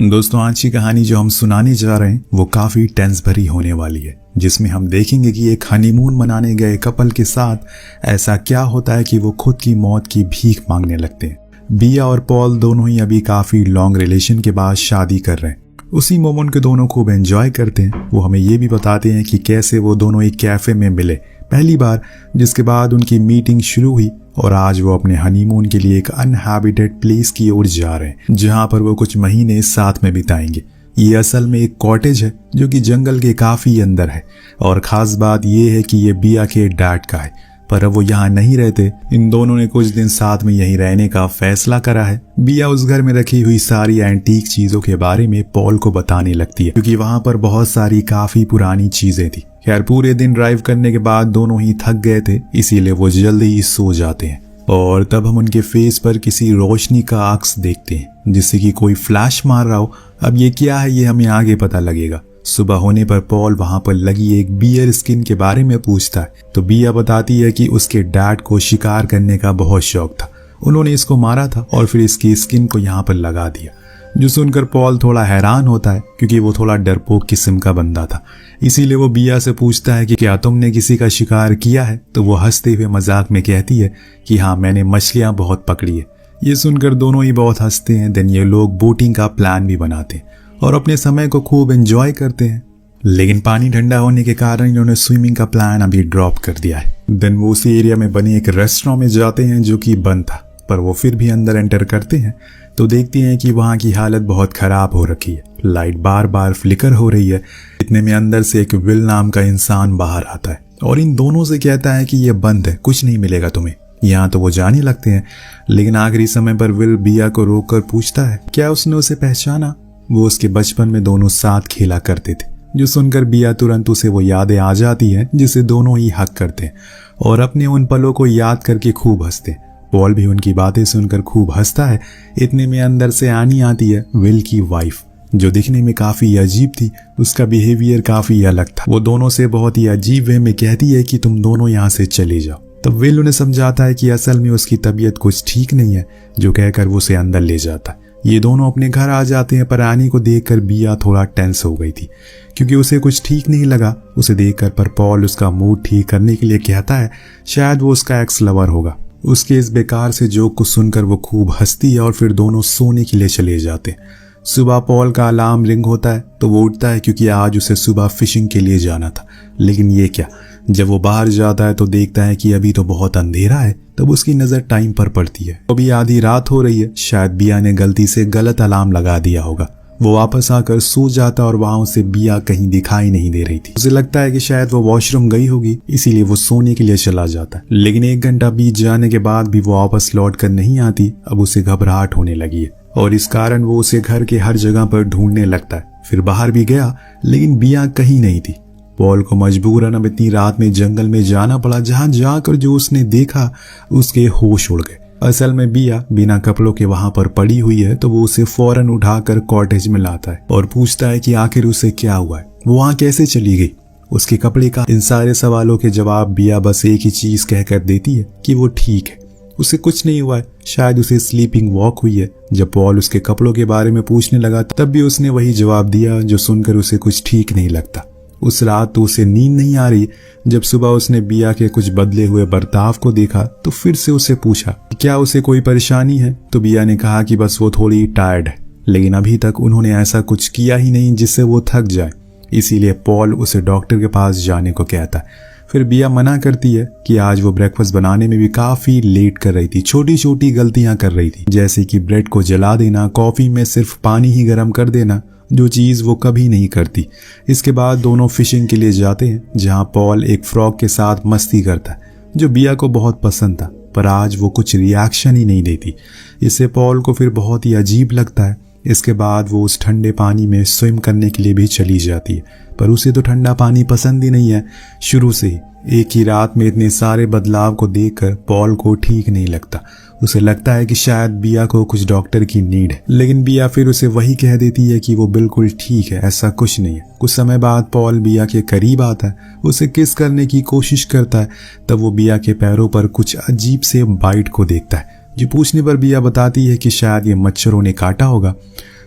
दोस्तों, आज की कहानी जो हम सुनाने जा रहे हैं वो काफी टेंस भरी होने वाली है, जिसमें हम देखेंगे कि एक हनीमून मनाने गए कपल के साथ ऐसा क्या होता है कि वो खुद की मौत की भीख मांगने लगते हैं। बिया और पॉल दोनों ही अभी काफी लॉन्ग रिलेशन के बाद शादी कर रहे हैं। उसी मोमेंट के दोनों खूब एंजॉय करते हैं। वो हमें ये भी बताते हैं कि कैसे वो दोनों एक कैफे में मिले पहली बार, जिसके बाद उनकी मीटिंग शुरू हुई और आज वो अपने हनीमून के लिए एक अनहैबिटेड प्लेस की ओर जा रहे हैं, जहां पर वो कुछ महीने साथ में बिताएंगे। ये असल में एक कॉटेज है जो कि जंगल के काफी अंदर है, और खास बात ये है कि ये बिया के डैड का है, पर अब वो यहाँ नहीं रहते। इन दोनों ने कुछ दिन साथ में यहीं रहने का फैसला करा है। बिया उस घर में रखी हुई सारी एंटीक चीजों के बारे में पॉल को बताने लगती है, क्योंकि वहां पर बहुत सारी काफी पुरानी चीजें थी। खैर, पूरे दिन ड्राइव करने के बाद दोनों ही थक गए थे, इसीलिए वो जल्दी ही सो जाते हैं। और तब हम उनके फेस पर किसी रोशनी का अक्स देखते हैं, जिससे कि कोई फ्लैश मार रहा हो। अब ये क्या है ये हमें आगे पता लगेगा। सुबह होने पर पॉल वहां पर लगी एक बियर स्किन के बारे में पूछता है, तो बिया बताती है कि उसके डैड को शिकार करने का बहुत शौक था। उन्होंने इसको मारा था और फिर इसकी स्किन को यहाँ पर लगा दिया। जो सुनकर पॉल थोड़ा हैरान होता है, क्योंकि वो थोड़ा डरपोक किस्म का बंदा था। इसीलिए वो बिया से पूछता है कि क्या तुमने किसी का शिकार किया है, तो वो हंसते हुए मजाक में कहती है कि हाँ, मैंने मछलियां बहुत पकड़ी है। ये सुनकर दोनों ही बहुत हंसते हैं। देन ये लोग बोटिंग का प्लान भी बनाते हैं और अपने समय को खूब एंजॉय करते हैं। लेकिन पानी ठंडा होने के कारण इन्होंने स्विमिंग का प्लान अभी ड्रॉप कर दिया है। देन वो उसी एरिया में बने एक रेस्टोरेंट में जाते हैं जो कि बंद था, पर वो फिर भी अंदर एंटर करते हैं तो देखते हैं कि वहां की हालत बहुत खराब हो रखी है। लाइट बार बार फ्लिकर हो रही है। इतने में अंदर से एक विल नाम का इंसान बाहर आता है और इन दोनों से कहता है कि ये बंद है, कुछ नहीं मिलेगा तुम्हें। यहाँ तो वो जाने लगते हैं, लेकिन आखिरी समय पर विल बिया को रोककर पूछता है क्या उसने उसे पहचाना। वो उसके बचपन में दोनों साथ खेला करते थे। जो सुनकर बिया तुरंत उसे वो यादें आ जाती हैं, जिसे दोनों ही हक करते हैं और अपने उन पलों को याद करके खूब हंसते हैं। पॉल भी उनकी बातें सुनकर खूब हंसता है। इतने में अंदर से आनी आती है विल की वाइफ, जो दिखने में काफी अजीब थी। उसका बिहेवियर काफी अलग था। वो दोनों से बहुत ही अजीब वे में कहती है कि तुम दोनों यहाँ से चले जाओ। तब विल उन्हें समझाता है कि असल में उसकी तबीयत कुछ ठीक नहीं है, जो कहकर वो उसे अंदर ले जाता है। ये दोनों अपने घर आ जाते हैं, पर आनी को देखकर बिया थोड़ा टेंस हो गई थी, क्योंकि उसे कुछ ठीक नहीं लगा उसे देखकर। पर पॉल उसका मूड ठीक करने के लिए कहता है शायद वो उसका एक्स लवर होगा। उसके इस बेकार से जोक को सुनकर वो खूब हंसती है और फिर दोनों सोने के लिए चले जाते हैं। सुबह पॉल का अलार्म रिंग होता है तो वो उठता है, क्योंकि आज उसे सुबह फिशिंग के लिए जाना था। लेकिन ये क्या, जब वो बाहर जाता है तो देखता है कि अभी तो बहुत अंधेरा है। तब उसकी नजर टाइम पर पड़ती है। अभी आधी रात हो रही है। शायद बिया ने गलती से गलत अलार्म लगा दिया होगा। वो वापस आकर सो जाता और वहां उसे बिया कहीं दिखाई नहीं दे रही थी। उसे लगता है कि शायद वो वॉशरूम गई होगी, इसीलिए वो सोने के लिए चला जाता है। लेकिन 1 घंटा बीत जाने के बाद भी वो वापस लौट कर नहीं आती। अब उसे घबराहट होने लगी है और इस कारण वो उसे घर के हर जगह पर ढूंढने लगता है। फिर बाहर भी गया, लेकिन बिया कहीं नहीं थी। पॉल को मजबूरन अब इतनी रात में जंगल में जाना पड़ा, जहां जाकर जो उसने देखा उसके होश उड़ गए। असल में बिया बिना कपड़ों के वहां पर पड़ी हुई है, तो वो उसे फौरन उठाकर कॉटेज में लाता है और पूछता है कि आखिर उसे क्या हुआ है, वो वहां कैसे चली गई, उसके कपड़े का। इन सारे सवालों के जवाब बिया बस एक ही चीज कहकर देती है कि वो ठीक है, उसे कुछ नहीं हुआ है। शायद उसे स्लीपिंग वॉक हुई है। जब पॉल उसके कपड़ों के बारे में पूछने लगा तब भी उसने वही जवाब दिया, जो सुनकर उसे कुछ ठीक नहीं लगता। उस रात तो उसे नींद नहीं आ रही। जब सुबह उसने बिया के कुछ बदले हुए बर्ताव को देखा तो फिर से उसे पूछा क्या उसे कोई परेशानी है, तो बिया ने कहा कि बस वो थोड़ी टायर्ड है। लेकिन अभी तक उन्होंने ऐसा कुछ किया ही नहीं जिससे वो थक जाए। इसीलिए पॉल उसे डॉक्टर के पास जाने को कहता है। फिर बिया मना करती है कि आज वो ब्रेकफास्ट बनाने में भी काफी लेट कर रही थी। छोटी छोटी गलतियां कर रही थी, जैसे कि ब्रेड को जला देना, कॉफी में सिर्फ पानी ही गर्म कर देना, जो चीज वो कभी नहीं करती। इसके बाद दोनों फिशिंग के लिए जाते हैं, जहां पॉल एक फ्रॉग के साथ मस्ती करता है, जो बिया को बहुत पसंद था। पर आज वो कुछ रिएक्शन ही नहीं देती। इससे पॉल को फिर बहुत ही अजीब लगता है। इसके बाद वो उस ठंडे पानी में स्विम करने के लिए भी चली जाती है, पर उसे तो ठंडा पानी पसंद ही नहीं है शुरू से ही। एक ही रात में इतने सारे बदलाव को देखकर पॉल को ठीक नहीं लगता। उसे लगता है कि शायद बिया को कुछ डॉक्टर की नीड है, लेकिन बिया फिर उसे वही कह देती है कि वो बिल्कुल ठीक है, ऐसा कुछ नहीं है। कुछ समय बाद पॉल बिया के करीब आता है, उसे किस करने की कोशिश करता है। तब वो बिया के पैरों पर कुछ अजीब से बाइट को देखता है, जो पूछने पर बिया बताती है कि शायद ये मच्छरों ने काटा होगा।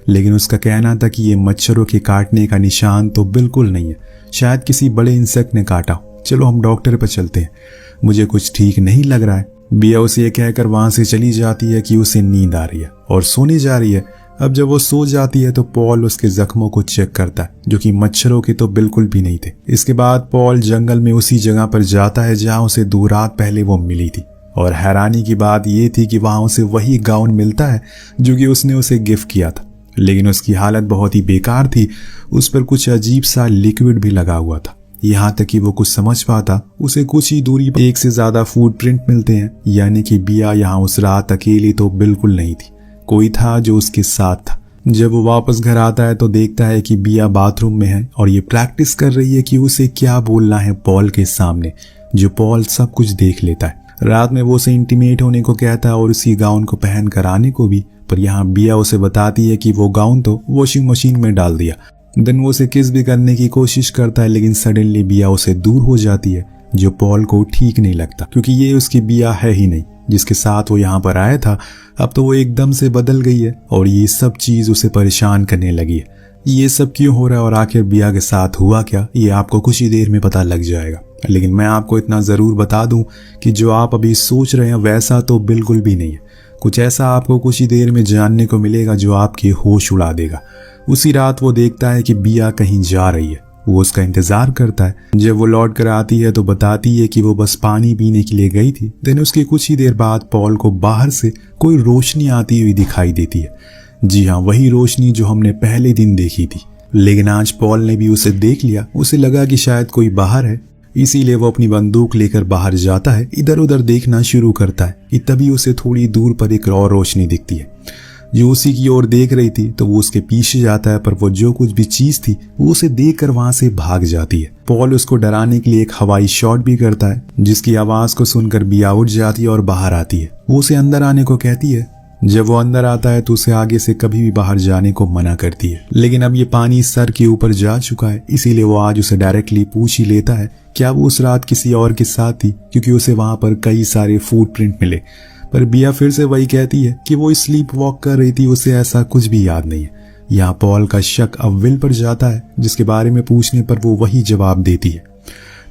लेकिन उसका कहना था कि ये मच्छरों के काटने का निशान तो बिल्कुल नहीं है, शायद किसी बड़े इंसेक्ट ने काटा हो। चलो हम डॉक्टर पर चलते हैं, मुझे कुछ ठीक नहीं लग रहा है। बिया उसे ये कहकर वहां से चली जाती है कि उसे नींद आ रही है और सोने जा रही है। अब जब वो सो जाती है तो पॉल उसके जख्मों को चेक करता है, जो कि मच्छरों के तो बिल्कुल भी नहीं थे। इसके बाद पॉल जंगल में उसी जगह पर जाता है जहां उसे 2 रात पहले वो मिली थी, और हैरानी की बात ये थी कि वहां उसे वही गाउन मिलता है जो कि उसने उसे गिफ्ट किया था, लेकिन उसकी हालत बहुत ही बेकार थी। उस पर कुछ अजीब सा लिक्विड भी लगा हुआ था। यहाँ तक कि वो कुछ समझ पाता, उसे कुछ ही दूरी पर 1 से ज्यादा फुटप्रिंट मिलते हैं, यानी कि बिया यहाँ उस रात अकेली तो बिल्कुल नहीं थी, कोई था जो उसके साथ था। जब वो वापस घर आता है तो देखता है कि बिया बाथरूम में है और ये प्रैक्टिस कर रही है कि उसे क्या बोलना है पॉल के सामने, जो पॉल सब कुछ देख लेता है। रात में वो उसे इंटीमेट होने को कहता है और उसी गाउन को पहन कर आने को भी, पर यहाँ बिया उसे बताती है कि वो गाउन तो वॉशिंग मशीन में डाल दिया। देन वो उसे किस भी करने की कोशिश करता है, लेकिन सडनली बिया उसे दूर हो जाती है, जो पॉल को ठीक नहीं लगता, क्योंकि ये उसकी बिया है ही नहीं जिसके साथ वो यहाँ पर आया था। अब तो वो एकदम से बदल गई है और ये सब चीज उसे परेशान करने लगी है। ये सब क्यों हो रहा है और आखिर बिया के साथ हुआ क्या, ये आपको कुछ ही देर में पता लग जाएगा। लेकिन मैं आपको इतना जरूर बता दूं कि जो आप अभी सोच रहे हैं वैसा तो बिल्कुल भी नहीं है। कुछ ऐसा आपको कुछ ही देर में जानने को मिलेगा जो आपके होश उड़ा देगा। उसी रात वो देखता है कि बिया कहीं जा रही है। वो उसका इंतजार करता है। जब वो लौट कर आती है तो बताती है कि वो बस पानी पीने के लिए गई थी। देन उसके कुछ ही देर बाद पॉल को बाहर से कोई रोशनी आती हुई दिखाई देती है। जी हाँ, वही रोशनी जो हमने पहले दिन देखी थी, लेकिन आज पॉल ने भी उसे देख लिया। उसे लगा कि शायद कोई बाहर है, इसीलिए वो अपनी बंदूक लेकर बाहर जाता है, इधर उधर देखना शुरू करता है कि तभी उसे थोड़ी दूर पर एक और रोशनी दिखती है जो उसी की ओर देख रही थी। तो वो उसके पीछे जाता है, पर वो जो कुछ भी चीज थी वो उसे देखकर वहां से भाग जाती है। पॉल उसको डराने के लिए एक हवाई शॉट भी करता है, जिसकी आवाज को सुनकर बिया उठ जाती है और बाहर आती है। वो उसे अंदर आने को कहती है। जब वो अंदर आता है तो उसे आगे से कभी भी बाहर जाने को मना करती है, लेकिन अब ये पानी सर के ऊपर जा चुका है, इसीलिए वो आज उसे डायरेक्टली पूछ ही लेता है क्या वो उस रात किसी और के साथ थी, क्योंकि उसे वहां पर कई सारे फुटप्रिंट मिले। पर बिया फिर से वही कहती है कि वो स्लीप वॉक कर रही थी, उसे ऐसा कुछ भी याद नहीं है। यहाँ पॉल का शक अब विल पर जाता है, जिसके बारे में पूछने पर वो वही जवाब देती है।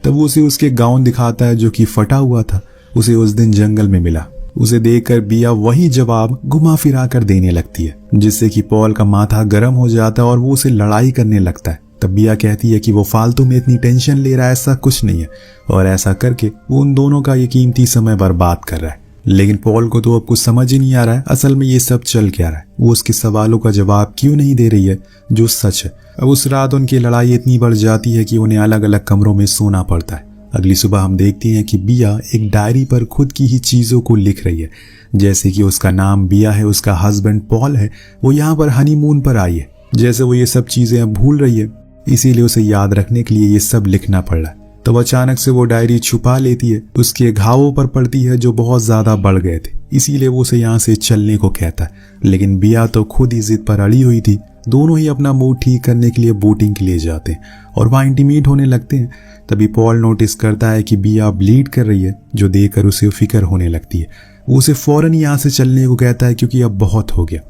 तब वो उसे उसके गाउन दिखाता है जो कि फटा हुआ था, उसे उस दिन जंगल में मिला। उसे देखकर बिया वही जवाब घुमा फिरा कर देने लगती है, जिससे कि पॉल का माथा गर्म हो जाता है और वो उसे लड़ाई करने लगता है। तब बिया कहती है कि वो फालतू में इतनी टेंशन ले रहा है, ऐसा कुछ नहीं है, और ऐसा करके वो उन दोनों का ये कीमती समय बर्बाद कर रहा है। लेकिन पॉल को तो अब कुछ समझ ही नहीं आ रहा है असल में ये सब चल क्या रहा है। वो उसके सवालों का जवाब क्यों नहीं दे रही है जो सच है। अब उस रात उनकी लड़ाई इतनी बढ़ जाती है कि उन्हें अलग अलग कमरों में सोना पड़ता है। अगली सुबह हम देखते हैं कि बिया एक डायरी पर खुद की ही चीजों को लिख रही है, जैसे कि उसका नाम बिया है, उसका हस्बैंड पॉल है, वो यहाँ पर हनीमून पर आई है। जैसे वो ये सब चीजें अब भूल रही है, इसीलिए उसे याद रखने के लिए ये सब लिखना पड़ रहा है। तो अचानक से वो डायरी छुपा लेती है, उसके घावों पर पड़ती है जो बहुत ज्यादा बढ़ गए थे, इसीलिए वो उसे यहाँ से चलने को कहता है। लेकिन बिया तो खुद ही जिद पर अड़ी हुई थी। दोनों ही अपना मूड ठीक करने के लिए बोटिंग के लिए जाते हैं और वहां इंटीमेट होने लगते हैं। तभी पॉल नोटिस करता है कि बिया ब्लीड कर रही है, जो देखकर उसे फिक्र होने लगती है। वो उसे फौरन यहाँ से चलने को कहता है क्योंकि अब बहुत हो गया।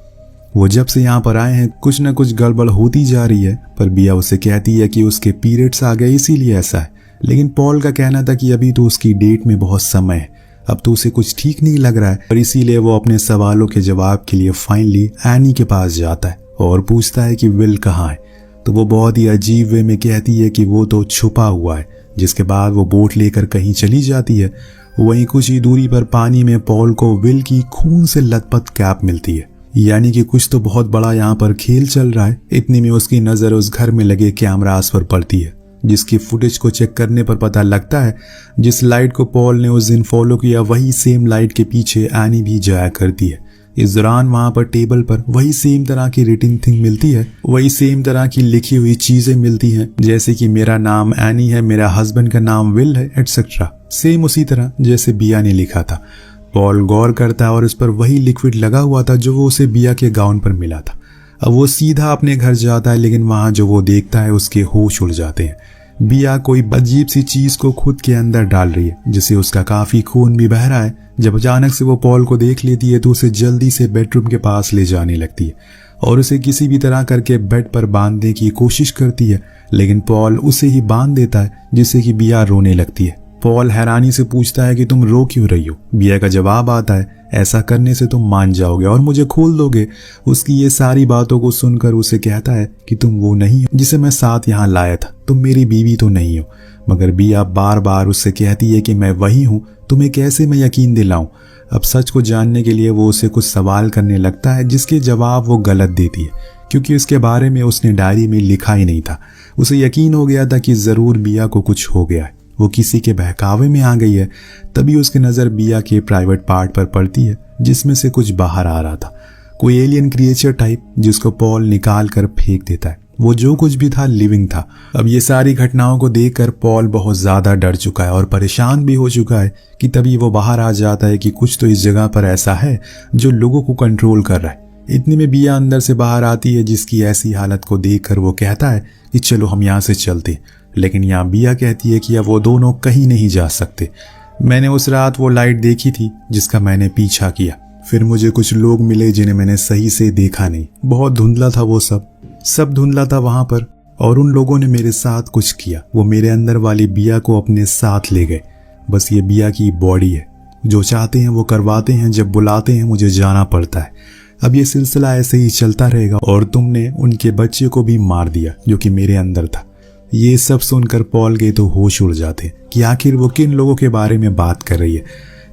वो जब से यहाँ पर आए हैं कुछ न कुछ गड़बड़ होती जा रही है, पर बिया उसे कहती है कि उसके पीरियड्स आ गए इसीलिए ऐसा है। लेकिन पॉल का कहना था कि अभी तो उसकी डेट में बहुत समय है, अब तो उसे कुछ ठीक नहीं लग रहा है, और इसीलिए वो अपने सवालों के जवाब के लिए फाइनली एनी के पास जाता है और पूछता है कि विल कहाँ है। तो वो बहुत ही अजीब वे में कहती है कि वो तो छुपा हुआ है, जिसके बाद वो बोट लेकर कहीं चली जाती है। वहीं कुछ ही दूरी पर पानी में पॉल को विल की खून से लथपथ कैप मिलती है, यानी कि कुछ तो बहुत बड़ा यहाँ पर खेल चल रहा है। इतनी में उसकी नजर उस घर में लगे कैमरास पर पड़ती है, जिसकी फुटेज को चेक करने पर पता लगता है जिस लाइट को पॉल ने उस दिन फॉलो किया वही सेम लाइट के पीछे एनी भी जाया करती है। इस दौरान वहां पर टेबल पर वही सेम तरह की रिटिंग थिंग मिलती है, वही सेम तरह की लिखी हुई चीजें मिलती हैं, जैसे कि मेरा नाम एनी है, मेरा हस्बैंड का नाम विल है, एटसेट्रा। सेम उसी तरह जैसे बिया ने लिखा था। पॉल गौर करता है और उस पर वही लिक्विड लगा हुआ था जो वो उसे बिया के गाउन पर मिला था। अब वो सीधा अपने घर जाता है, लेकिन वहां जो वो देखता है उसके होश उड़ जाते हैं। बिया कोई अजीब सी चीज को खुद के अंदर डाल रही है, जिससे उसका काफी खून भी बह रहा है। जब अचानक से वो पॉल को देख लेती है तो उसे जल्दी से बेडरूम के पास ले जाने लगती है और उसे किसी भी तरह करके बेड पर बांधने की कोशिश करती है, लेकिन पॉल उसे ही बांध देता है, जिससे कि बिया रोने लगती है। पॉल हैरानी से पूछता है कि तुम रो क्यों रही हो। बिया का जवाब आता है, ऐसा करने से तुम मान जाओगे और मुझे खोल दोगे। उसकी ये सारी बातों को सुनकर उसे कहता है कि तुम वो नहीं हो जिसे मैं साथ यहाँ लाया था, तुम मेरी बीवी तो नहीं हो। मगर बिया बार बार उससे कहती है कि मैं वही हूँ, तुम्हें कैसे मैं यकीन दिलाऊं। अब सच को जानने के लिए वो उसे कुछ सवाल करने लगता है, जिसके जवाब वो गलत देती है, क्योंकि उसके बारे में उसने डायरी में लिखा ही नहीं था। उसे यकीन हो गया था कि जरूर बिया को कुछ हो गया है, वो किसी के बहकावे में आ गई है। तभी उसकी नज़र बिया के प्राइवेट पार्ट पर पड़ती है, जिसमें से कुछ बाहर आ रहा था, कोई एलियन क्रिएचर टाइप, जिसको पॉल निकाल कर फेंक देता है। वो जो कुछ भी था लिविंग था। अब ये सारी घटनाओं को देखकर पॉल बहुत ज्यादा डर चुका है और परेशान भी हो चुका है कि तभी वो बाहर आ जाता है कि कुछ तो इस जगह पर ऐसा है जो लोगों को कंट्रोल कर रहा है। इतने में बिया अंदर से बाहर आती है, जिसकी ऐसी हालत को देखकर वो कहता है कि चलो हम यहाँ से चलते। लेकिन यहाँ बिया कहती है कि अब वो दोनों कहीं नहीं जा सकते। मैंने उस रात वो लाइट देखी थी जिसका मैंने पीछा किया, फिर मुझे कुछ लोग मिले जिन्हें मैंने सही से देखा नहीं। बहुत धुंधला था वो सब धुंधला था वहां पर, और उन लोगों ने मेरे साथ कुछ किया। वो मेरे अंदर वाली बिया को अपने साथ ले गए। बस ये बिया की बॉडी है, जो चाहते हैं वो करवाते हैं, जब बुलाते हैं मुझे जाना पड़ता है। अब ये सिलसिला ऐसे ही चलता रहेगा और तुमने उनके बच्चे को भी मार दिया जो कि मेरे अंदर था। ये सब सुनकर पॉल के तो होश उड़ जाते कि आखिर वो किन लोगों के बारे में बात कर रही है।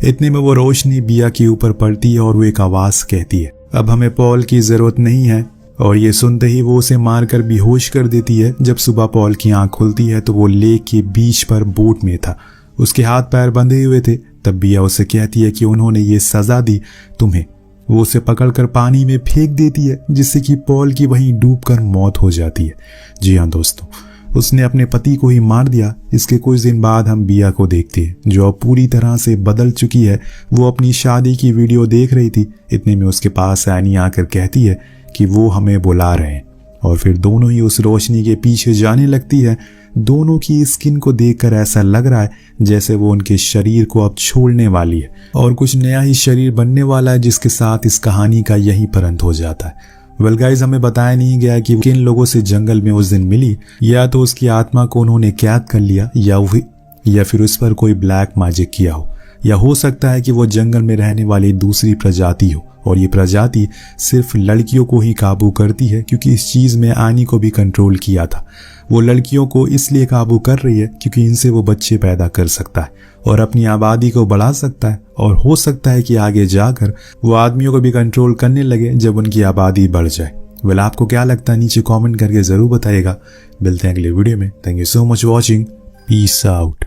इतने में वो रोशनी बिया के ऊपर पड़ती है और वो एक आवाज कहती है, अब हमें पॉल की जरूरत नहीं है। और ये सुनते ही वो उसे मारकर बेहोश कर देती है। जब सुबह पॉल की आंख खुलती है तो वो लेक के बीच पर बोट में था, उसके हाथ पैर बंधे हुए थे। तब बिया उसे कहती है कि उन्होंने ये सजा दी तुम्हें। वो उसे पकड़कर पानी में फेंक देती है, जिससे कि पॉल की वहीं डूबकर मौत हो जाती है। जी हाँ दोस्तों, उसने अपने पति को ही मार दिया। इसके कुछ दिन बाद हम बिया को देखते हैं, जो अब पूरी तरह से बदल चुकी है। वो अपनी शादी की वीडियो देख रही थी। इतने में उसके पास एनी आकर कहती है कि वो हमें बुला रहे हैं, और फिर दोनों ही उस रोशनी के पीछे जाने लगती है। दोनों की स्किन को देखकर ऐसा लग रहा है जैसे वो उनके शरीर को अब छोड़ने वाली है और कुछ नया ही शरीर बनने वाला है, जिसके साथ इस कहानी का यही अंत हो जाता है। वेल गाइस, हमें बताया नहीं गया कि किन लोगों से जंगल में उस दिन मिली। या तो उसकी आत्मा को उन्होंने कैद कर लिया, या फिर उस पर कोई ब्लैक मैजिक किया हो, या हो सकता है कि वो जंगल में रहने वाली दूसरी प्रजाति हो, और ये प्रजाति सिर्फ लड़कियों को ही काबू करती है, क्योंकि इस चीज में आनी को भी कंट्रोल किया था। वो लड़कियों को इसलिए काबू कर रही है क्योंकि इनसे वो बच्चे पैदा कर सकता है और अपनी आबादी को बढ़ा सकता है, और हो सकता है कि आगे जाकर वो आदमियों को भी कंट्रोल करने लगे जब उनकी आबादी बढ़ जाए। वेल, आपको क्या लगता है नीचे कमेंट करके जरूर बताइएगा। मिलते हैं अगले वीडियो में। Thank you so much watching. Peace out.